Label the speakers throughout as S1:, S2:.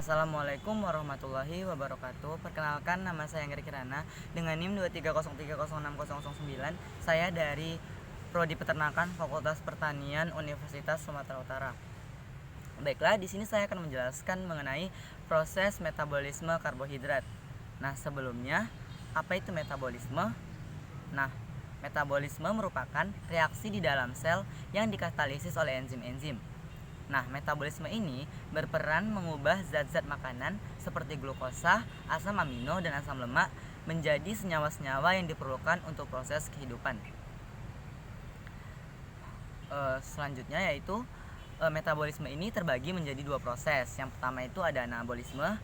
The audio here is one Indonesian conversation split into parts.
S1: Assalamualaikum warahmatullahi wabarakatuh. Perkenalkan, nama saya Angga Kirana dengan NIM 230306009. Saya dari Prodi Peternakan Fakultas Pertanian Universitas Sumatera Utara. Baiklah, di sini saya akan menjelaskan mengenai proses metabolisme karbohidrat. Nah, sebelumnya, apa itu metabolisme? Nah, metabolisme merupakan reaksi di dalam sel yang dikatalisis oleh enzim-enzim. Nah, metabolisme ini berperan mengubah zat-zat makanan seperti glukosa, asam amino, dan asam lemak menjadi senyawa-senyawa yang diperlukan untuk proses kehidupan. Selanjutnya yaitu metabolisme ini terbagi menjadi dua proses. Yang pertama itu ada anabolisme.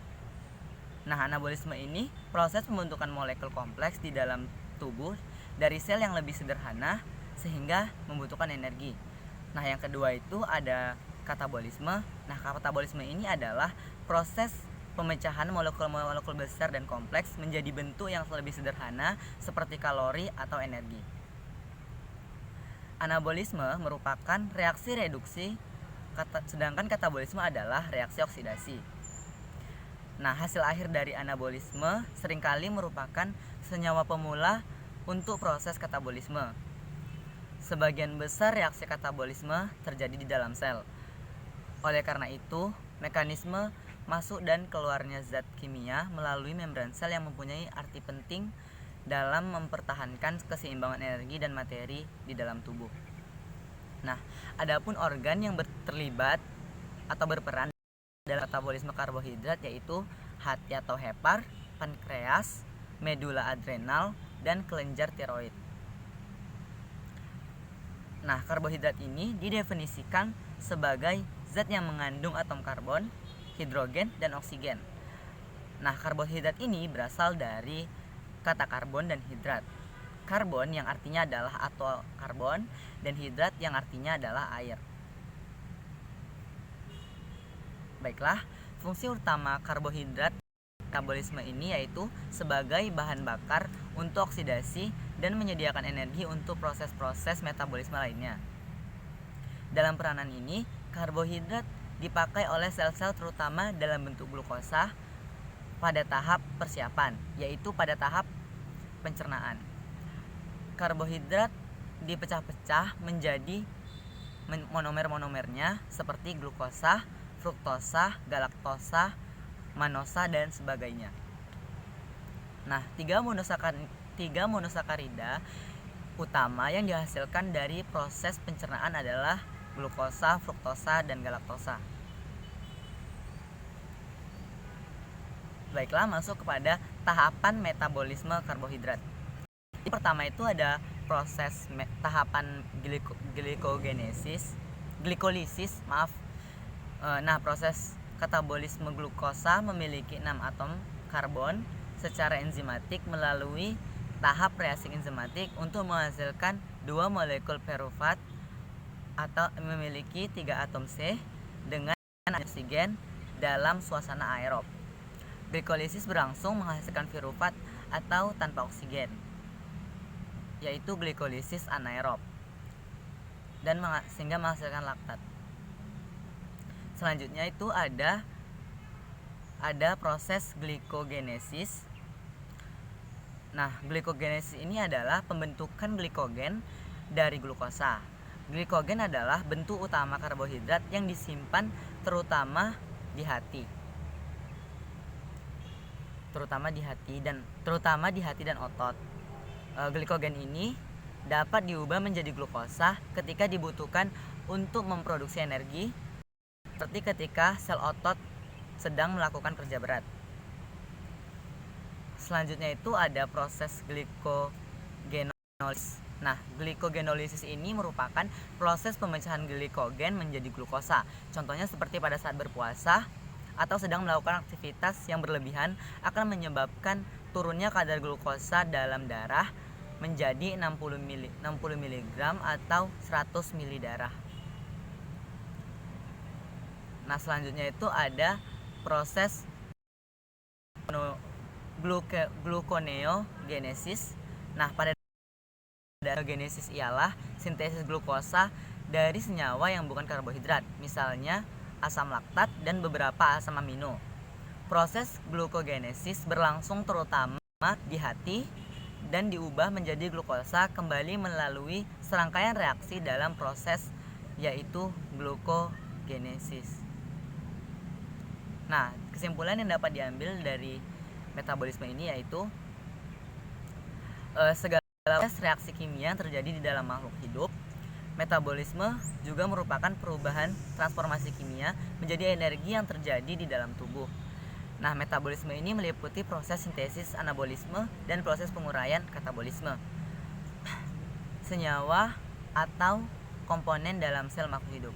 S1: Nah, anabolisme ini proses pembentukan molekul kompleks di dalam tubuh dari sel yang lebih sederhana sehingga membutuhkan energi. Nah, yang kedua itu ada katabolisme. Nah, katabolisme ini adalah proses pemecahan molekul-molekul besar dan kompleks menjadi bentuk yang lebih sederhana seperti kalori atau energi. Anabolisme merupakan reaksi reduksi, sedangkan katabolisme adalah reaksi oksidasi. Nah, hasil akhir dari anabolisme seringkali merupakan senyawa pemula untuk proses katabolisme. Sebagian besar reaksi katabolisme terjadi di dalam sel. Oleh karena itu, mekanisme masuk dan keluarnya zat kimia melalui membran sel yang mempunyai arti penting dalam mempertahankan keseimbangan energi dan materi di dalam tubuh. Nah, adapun organ yang terlibat atau berperan dalam metabolisme karbohidrat yaitu hati atau hepar, pankreas, medula adrenal, dan kelenjar tiroid. Nah, karbohidrat ini didefinisikan sebagai zat yang mengandung atom karbon, hidrogen, dan oksigen. Nah, karbohidrat ini berasal dari kata karbon dan hidrat. Karbon yang artinya adalah atom karbon dan hidrat yang artinya adalah air. Baiklah, fungsi utama karbohidrat metabolisme ini yaitu sebagai bahan bakar untuk oksidasi dan menyediakan energi untuk proses-proses metabolisme lainnya. Dalam peranan ini, karbohidrat dipakai oleh sel-sel terutama dalam bentuk glukosa pada tahap persiapan, yaitu pada tahap pencernaan. Karbohidrat dipecah-pecah menjadi monomer-monomernya seperti glukosa, fruktosa, galaktosa, manosa, dan sebagainya. Nah, tiga monosakarida utama yang dihasilkan dari proses pencernaan adalah glukosa, fruktosa, dan galaktosa. Baiklah, masuk kepada tahapan metabolisme karbohidrat. Yang pertama itu ada proses tahapan glikolisis. Nah, proses katabolisme glukosa memiliki 6 atom karbon secara enzimatik melalui tahap reaksi enzimatik untuk menghasilkan 2 molekul pirufat atau memiliki 3 atom C dengan oksigen dalam suasana aerob. Glikolisis berlangsung menghasilkan pirufat atau tanpa oksigen, yaitu glikolisis anaerob, dan sehingga menghasilkan laktat. Selanjutnya itu ada proses glikogenesis. Nah, glikogenesis ini adalah pembentukan glikogen dari glukosa. Glikogen adalah bentuk utama karbohidrat yang disimpan terutama di hati dan otot. Glikogen ini dapat diubah menjadi glukosa ketika dibutuhkan untuk memproduksi energi, seperti ketika sel otot sedang melakukan kerja berat. Selanjutnya itu ada proses glikogenolis. Nah, glikogenolisis ini merupakan proses pemecahan glikogen menjadi glukosa. Contohnya seperti pada saat berpuasa atau sedang melakukan aktivitas yang berlebihan akan menyebabkan turunnya kadar glukosa dalam darah menjadi 60 mg atau 100 ml darah. Nah, selanjutnya itu ada proses gluconeogenesis. Nah, pada genesis ialah sintesis glukosa dari senyawa yang bukan karbohidrat, misalnya asam laktat dan beberapa asam amino. Proses glukogenesis berlangsung terutama di hati dan diubah menjadi glukosa kembali melalui serangkaian reaksi dalam proses yaitu glukogenesis. Nah, kesimpulan yang dapat diambil dari metabolisme ini yaitu segala reaksi kimia yang terjadi di dalam makhluk hidup, metabolisme juga merupakan perubahan transformasi kimia menjadi energi yang terjadi di dalam tubuh. Nah, metabolisme ini meliputi proses sintesis anabolisme dan proses penguraian katabolisme. Senyawa atau komponen dalam sel makhluk hidup.